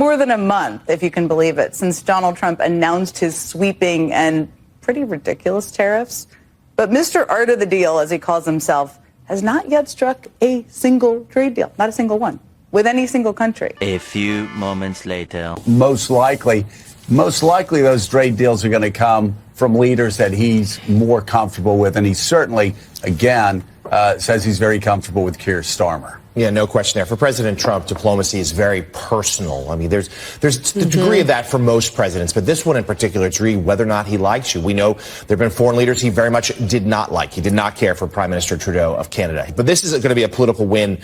More than a month, if you can believe it, since Donald Trump announced his sweeping and pretty ridiculous tariffs. But Mr. Art of the Deal, as he calls himself, has not yet struck a single trade deal, not a single one, with any single country. A few moments later. Most likely those trade deals are going to come from leaders that he's more comfortable with. And he certainly, again, says he's very comfortable with Keir Starmer. Yeah, no question there. For President Trump, diplomacy is very personal. I mean, there's the degree of that for most presidents, but this one in particular, it's really whether or not he likes you. We know there have been foreign leaders he very much did not like. He did not care for Prime Minister Trudeau of Canada. But this is going to be a political win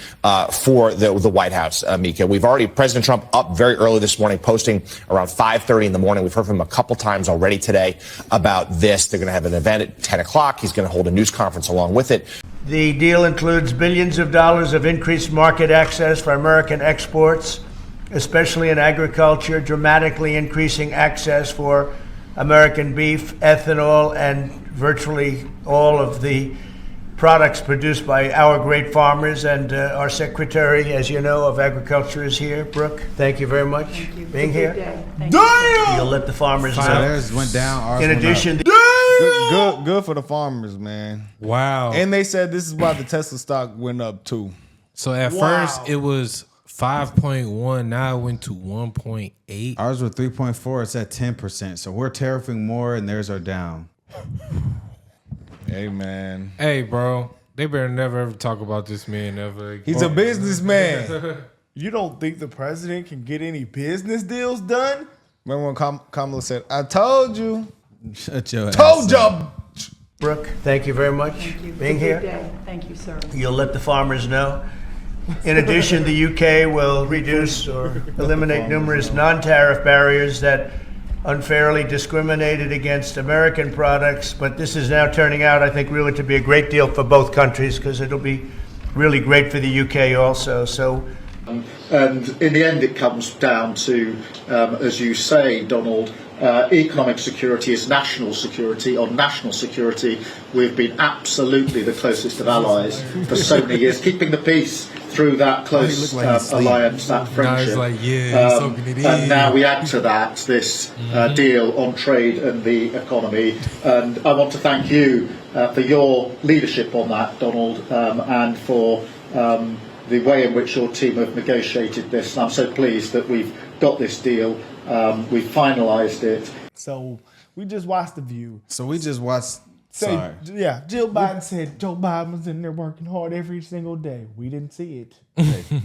for the White House, Mika. President Trump up very early this morning, posting around 5:30 in the morning. We've heard from him a couple times already today about this. They're going to have an event at 10 o'clock. He's going to hold a news conference along with it. The deal includes billions of dollars of increased market access for American exports, especially in agriculture, dramatically increasing access for American beef, ethanol, and virtually all of the products produced by our great farmers. And our Secretary, as you know, of Agriculture is here. Brooke, thank you very much for being here. Damn! You'll let the farmers know. Theirs went down. Ours In went addition, up. Good for the farmers, man. Wow. And they said this is why the Tesla stock went up too. So at first it was 5.1, now it went to 1.8. Ours were 3.4, it's at 10%. So we're tariffing more and theirs are down. Hey, man. Hey, bro, they better never ever talk about this man ever again. He's a businessman. You don't think the president can get any business deals done? Remember when Kamala said, I told you. Shut your ass Told up. you. Brooke, thank you very much for being here. Thank you, sir. You'll let the farmers know. In addition, the UK will reduce or eliminate numerous non-tariff barriers that unfairly discriminated against American products. But this is now turning out, I think, really to be a great deal for both countries, because it'll be really great for the UK also. So. And in the end, it comes down to, as you say, Donald, economic security is national security. On national security, we've been absolutely the closest of allies for so many years, keeping the peace through that close alliance, that friendship. And now we add to that this deal on trade and the economy. And I want to thank you for your leadership on that, Donald, and for the way in which your team have negotiated this. And I'm so pleased that we've got this deal. We've finalised it. So we just watched The View. So we just watched. Yeah, Jill Biden said Joe Biden was in there working hard every single day. We didn't see it.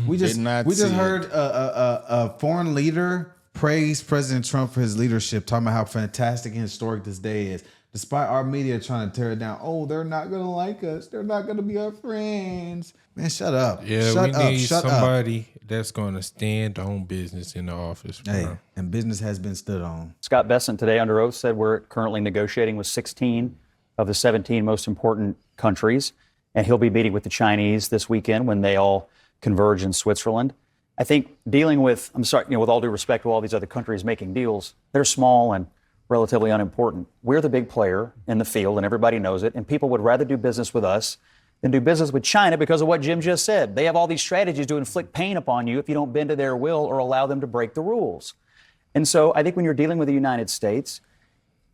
We just heard a foreign leader praise President Trump for his leadership, talking about how fantastic and historic this day is. Despite our media trying to tear it down, they're not going to like us. They're not going to be our friends. Man, shut up. Yeah, we need somebody that's going to stand on business in the office. Bro. Hey, and business has been stood on. Scott Bessent today under oath said we're currently negotiating with 16 of the 17 most important countries, and he'll be meeting with the Chinese this weekend when they all converge in Switzerland. I think dealing with, with all due respect to all these other countries making deals, they're small and relatively unimportant. We're the big player in the field, and everybody knows it, and people would rather do business with us than do business with China because of what Jim just said. They have all these strategies to inflict pain upon you if you don't bend to their will or allow them to break the rules. And so I think when you're dealing with the United States,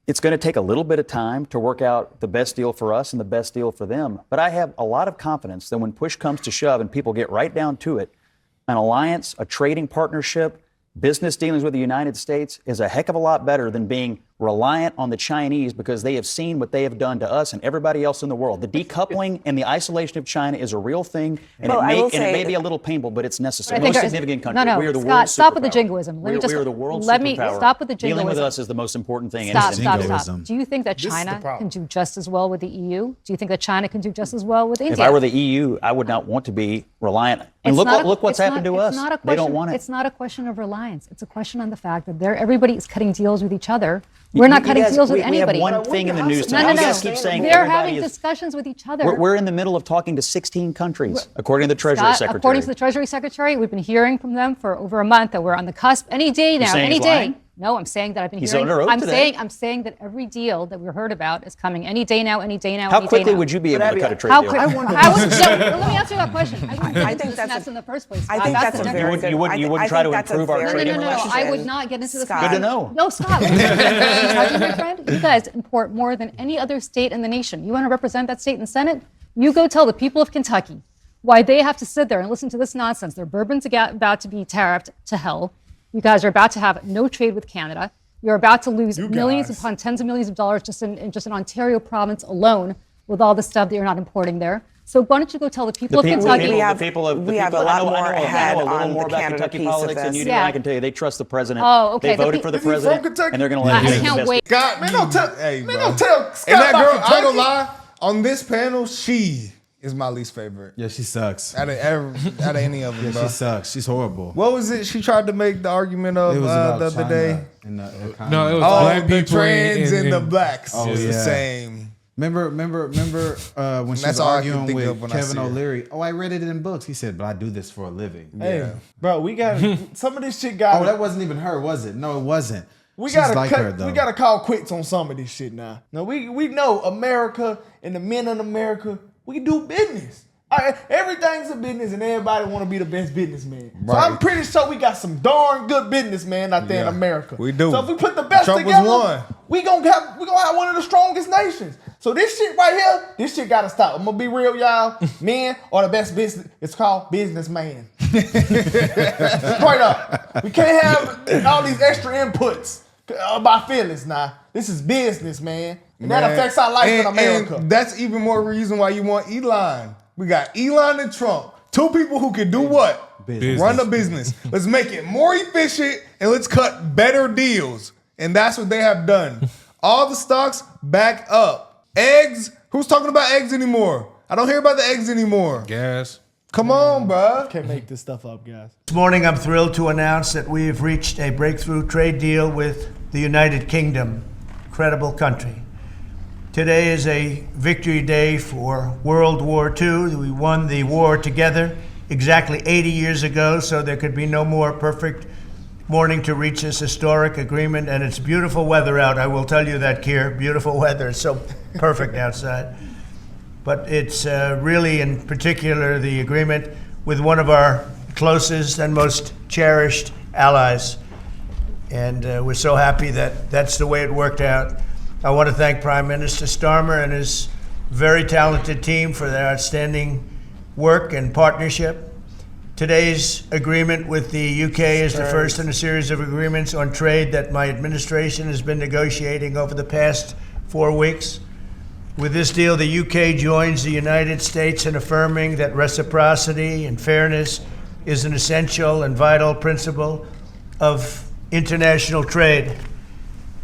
it's going to take a little bit of time to work out the best deal for us and the best deal for them. But I have a lot of confidence that when push comes to shove and people get right down to it, an alliance, a trading partnership, business dealings with the United States is a heck of a lot better than being reliant on the Chinese because they have seen what they have done to us and everybody else in the world. The decoupling and the isolation of China is a real thing, and, it may be a little painful, but it's necessary. Most significant country. No, we are the Scott, world's stop with the superpower. jingoism. We are the world's Let me superpower. stop with the jingoism. Dealing with us is the most important thing. Stop. Do you think that China can do just as well with the EU? Do you think that China can do just as well with India? If I were the EU, I would not want to be reliant. And look what's happened to us. They don't want it. It's not a question of reliance. It's a question on the fact that everybody is cutting deals with each other. We're not cutting deals with anybody. We have one thing in the news tonight. No. You guys keep saying they're having discussions with each other. We're in the middle of talking to 16 countries, according to the Treasury Secretary. According to the Treasury Secretary, we've been hearing from them for over a month that we're on the cusp. Any day now, any day. No, I'm saying that I've been He's hearing. under oath today. I'm saying that every deal that we heard about is coming any day now, any day now. How any day quickly now. would you be able to cut a trade How deal? quick? Let me answer that question. I think that's in the first place. I think that's a very good. You wouldn't try to improve our trading relationship? I would not get into this. Scott. Good to know. No, Scott. My friend, you guys import more than any other state in the nation. You want to represent that state in the Senate? You go tell the people of Kentucky why they have to sit there and listen to this nonsense. Their bourbon's about to be tariffed to hell. You guys are about to have no trade with Canada. You're about to lose millions upon tens of millions of dollars just in Ontario province alone with all the stuff that you're not importing there. So why don't you go tell the people of Kentucky? We have a lot more ahead on the Canada piece of this. And you I can tell you, they trust the president. Oh, okay. They voted for the president, and they're going to let him I make the can't best. wait. Scott, man, don't tell. Hey, man, bro. don't tell Scott. And that about girl, I ain't Kentucky. gonna lie. On this panel, she is my least favorite. Yeah, she sucks. Out of any of them, Yeah, bro. she sucks. She's horrible. What was it she tried to make the argument of It was the about other China day? and the economy. No, it was Oh, black the people trans and the blacks. Oh, It's the yeah. same. Remember when she That's was all I can arguing think with of when I Kevin see her. O'Leary? Oh, I read it in books. He said, but I do this for a living. Hey, Bro, we got some of this shit got. Oh, that wasn't even her, was it? No, it wasn't. We She's gotta like cut. her, though. We gotta call quits on some of this shit now. Now we know America and the men in America. We do business. Everything's a business, and everybody want to be the best businessman. So Right. I'm pretty sure we got some darn good businessmen out there in America. We do. So if we put the best Trump was together, one. we gonna have one of the strongest nations. So this shit right here, this shit gotta stop. I'm gonna be real, y'all. Men are the best business. It's called businessman. Straight up. We can't have all these extra inputs about feelings now. This is business, man. And that affects our life in America. And that's even more reason why you want Elon. We got Elon and Trump. Two people who can do what? Business. Run the business. Let's make it more efficient and let's cut better deals. And that's what they have done. All the stocks back up. Eggs, who's talking about eggs anymore? I don't hear about the eggs anymore. Gas. Come on, bruh. Can't make this stuff up, guys. This morning, I'm thrilled to announce that we have reached a breakthrough trade deal with the United Kingdom. Incredible country. Today is a victory day for World War II. We won the war together exactly 80 years ago, so there could be no more perfect morning to reach this historic agreement. And it's beautiful weather out. I will tell you that, Keir. Beautiful weather. It's so perfect outside. But it's really, in particular, the agreement with one of our closest and most cherished allies. And we're so happy that that's the way it worked out. I want to thank Prime Minister Starmer and his very talented team for their outstanding work and partnership. Today's agreement with the UK is the first in a series of agreements on trade that my administration has been negotiating over the past 4 weeks. With this deal, the UK joins the United States in affirming that reciprocity and fairness is an essential and vital principle of international trade.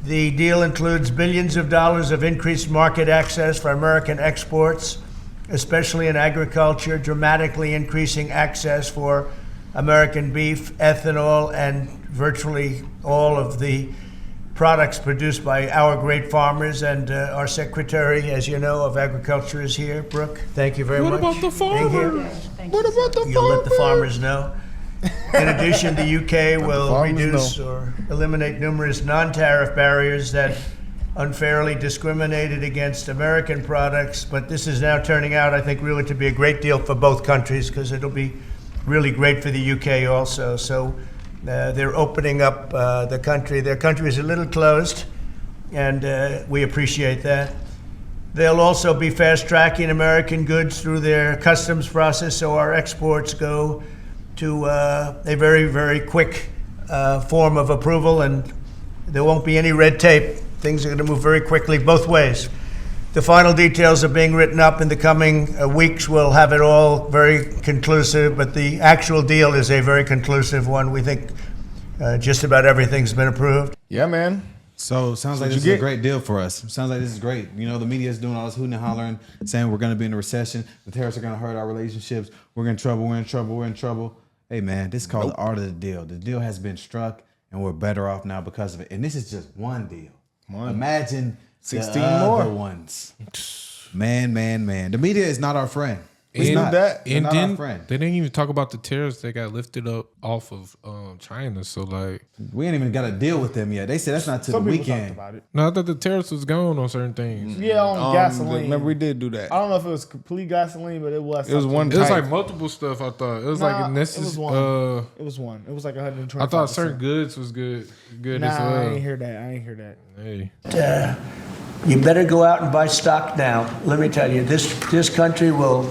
The deal includes billions of dollars of increased market access for American exports, especially in agriculture, dramatically increasing access for American beef, ethanol, and virtually all of the products produced by our great farmers. And our Secretary, as you know, of Agriculture is here. Brooke, thank you very much. What about the for being here. farmers? What about the You'll let the farmers? farmers know. In addition, the UK will farmers reduce know. or eliminate numerous non-tariff barriers that unfairly discriminated against American products. But this is now turning out, I think, really to be a great deal for both countries, because it'll be really great for the UK also. So they're opening up the country. Their country is a little closed, and we appreciate that. They'll also be fast-tracking American goods through their customs process, so our exports go to a very, very quick form of approval, and there won't be any red tape. Things are going to move very quickly both ways. The final details are being written up in the coming weeks. We'll have it all very conclusive, but the actual deal is a very conclusive one. We think just about everything's been approved. Yeah, man. So sounds like What'd this you is a get? great deal for us. Sounds like this is great. You know, the media is doing all this hooting and hollering, saying we're going to be in a recession. The tariffs are going to hurt our relationships. We're in trouble. We're in trouble. We're in trouble. Hey, man, this is called the art of the deal. The deal has been struck, and we're better off now because of it. And this is just one deal. Imagine 16 the more other ones. Man. The media is not our friend. We knew that. And not then our friend. they didn't even talk about the tariffs that got lifted up off of China. So like, we ain't even got to deal with them yet. They said that's not till Some the people weekend. talked about it. no, I thought the tariffs was gone on certain things. Yeah, on gasoline. Remember, we did do that. I don't know if it was complete gasoline, but it was. It was something. one It was type. like multiple stuff. I thought it was Nah, like this it was is one. It was one. It was like 120. I thought certain goods was good as Nah, well. I ain't hear that. Hey. You better go out and buy stock now. Let me tell you, this country will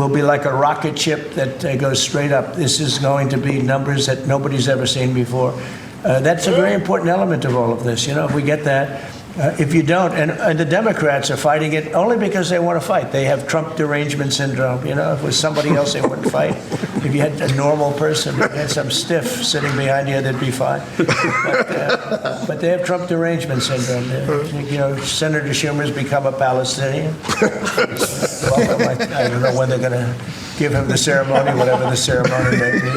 be like a rocket ship that goes straight up. This is going to be numbers that nobody's ever seen before. That's a very important element of all of this. You know, if we get that. If you don't, and the Democrats are fighting it only because they want to fight. They have Trump derangement syndrome. You know, if it was somebody else, they wouldn't fight. If you had a normal person, if you had some stiff sitting behind you, they'd be fine. But they have Trump derangement syndrome. You know, Senator Schumer's become a Palestinian. Well, I don't know when they're going to give him the ceremony, whatever the ceremony may be.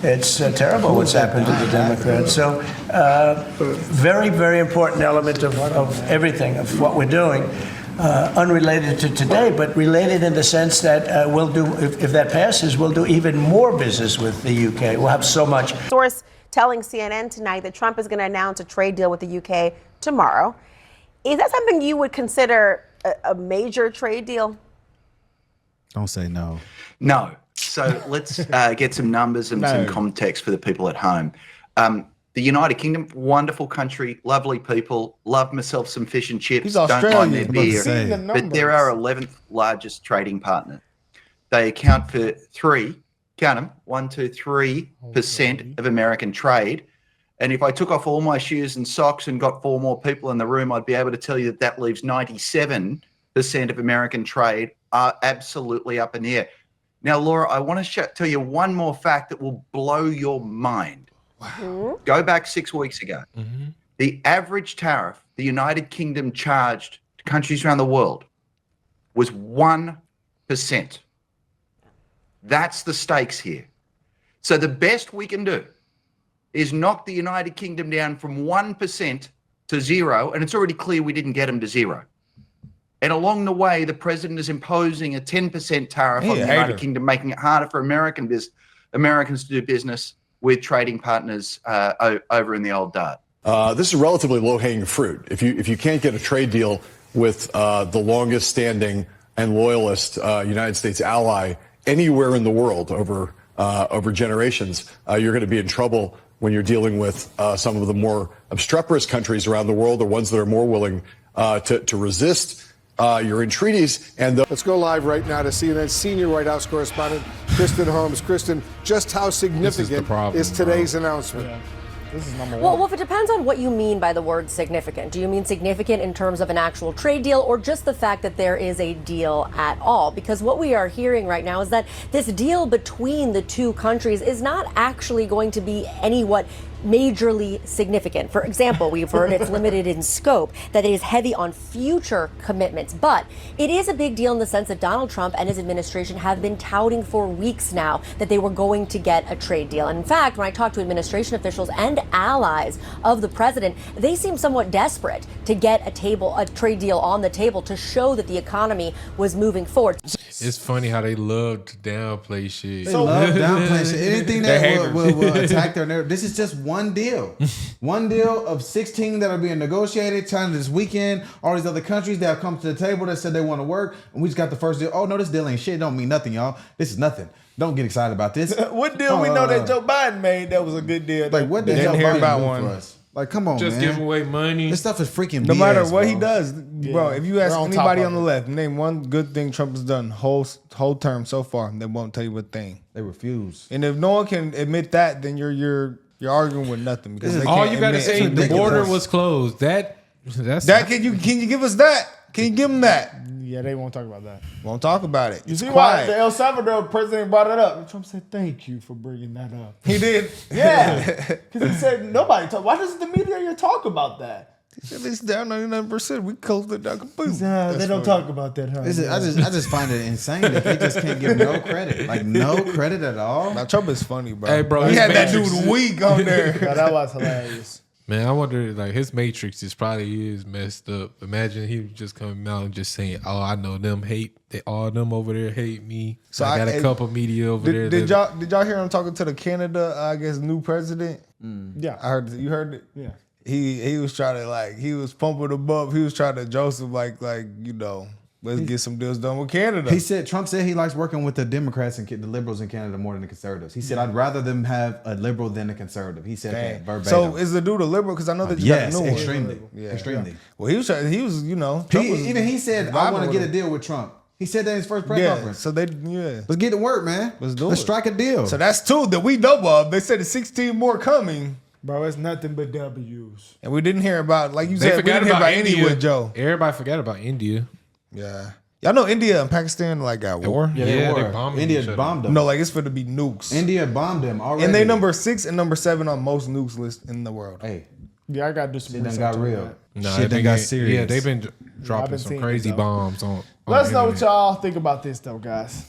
It's terrible what's happened to the Democrats. So, very, very important element of everything, of what we're doing, unrelated to today, but related in the sense that we'll do, if that passes, we'll do even more business with the UK. We'll have so much. Source telling CNN tonight that Trump is going to announce a trade deal with the UK tomorrow. Is that something you would consider a major trade deal? Don't say no. No. So let's get some numbers and some context for the people at home. The United Kingdom, wonderful country, lovely people, love myself some fish and chips, don't mind their beer, but they're our 11th largest trading partner. They account for 3% of American trade. And if I took off all my shoes and socks and got 4 more people in the room, I'd be able to tell you that leaves 97% of American trade are absolutely up in the air. Now, Laura, I want to tell you one more fact that will blow your mind. Wow. Go back 6 weeks ago. Mm-hmm. The average tariff the United Kingdom charged to countries around the world was 1%. That's the stakes here. So the best we can do is knock the United Kingdom down from 1% to 0, and it's already clear we didn't get them to 0. And along the way, the president is imposing a 10% tariff on the United Kingdom, making it harder for Americans to do business with trading partners over in the old Dart. This is relatively low-hanging fruit. If you can't get a trade deal with the longest-standing and loyalist United States ally anywhere in the world over generations, you're going to be in trouble when you're dealing with some of the more obstreperous countries around the world, or ones that are more willing to resist your entreaties. And let's go live right now to CNN's senior White House correspondent, Kristen Holmes. Kristen, just how significant is today's announcement? Yeah. This is number one. Well, it depends on what you mean by the word significant. Do you mean significant in terms of an actual trade deal, or just the fact that there is a deal at all? Because what we are hearing right now is that this deal between the two countries is not actually going to be what majorly significant. For example, we've heard it's limited in scope, that it is heavy on future commitments. But it is a big deal in the sense that Donald Trump and his administration have been touting for weeks now that they were going to get a trade deal. And in fact, when I talk to administration officials and allies of the president, they seem somewhat desperate to get a trade deal on the table to show that the economy was moving forward. It's funny how they love to downplay shit. They love downplay shit. Anything that will attack their narrative. This is just one deal. One deal of 16 that are being negotiated. China this weekend. All these other countries that have come to the table that said they want to work. And we just got the first deal. Oh, no, this deal ain't shit. Don't mean nothing, y'all. This is nothing. Don't get excited about this. What deal we know that Joe Biden made that was a good deal? Like, what did Joe Biden do for us? Like, come on, just man. give away money. This stuff is freaking No BS, matter what bro. he does, bro, if you ask anybody on the left, name one good thing Trump has done whole term so far, they won't tell you what thing. They refuse. And if no one can admit that, then you're arguing with nothing, because they all can't you got to admit say, the anything. border was closed. That's Can you give us that? Can you give them that? Yeah, they won't talk about that. Won't talk about it. You It's see quiet. why the El Salvador president brought it up? And Trump said, "Thank you for bringing that up." He did. Yeah, because he said nobody talk. Why doesn't the media here talk about that? He said it's down 99%. We closed it down. They don't talk about that, huh? I just find it insane that they just can't give no credit. Like, no credit at all. Now, Trump is funny, bro. Hey, bro, he had that dude weak on there. No, that was hilarious. Man, I wonder, like, his matrix probably is messed up. Imagine he was just coming out and just saying, "Oh, I know them all them over there hate me." So I got a couple media over there. Did y'all hear him talking to the Canada, I guess, new president? Yeah, I heard. You heard it? Yeah. He was trying to he was pumping him up. He was trying to Joseph let's get some deals done with Canada. Trump said he likes working with the Democrats and the liberals in Canada more than the conservatives. He said, I'd rather them have a liberal than a conservative. He said that verbatim. So is the dude a liberal? Because I know that you got a new one. Extremely. Yeah. Extremely. Well, he was he said, I want to get a deal with Trump. He said that in his first press conference. So let's get to work, man. Let's strike a deal. So that's two that we know of. They said there's 16 more coming. Bro, it's nothing but W's. And we didn't hear about, like you said, we didn't hear about India with Joe. Everybody forgot about India. Yeah. Y'all know India and Pakistan got war? Yeah, they bombed India each other. bombed them. No, it's for to be nukes. India bombed them already. And they number 6 and number 7 on most nukes list in the world. Hey. Yeah, I got to do some Shit done research got on real. that. No, Shit done got serious. Yeah, they've been dropping been some seeing crazy it, though. bombs on Let us know what internet. y'all think about this, though, guys.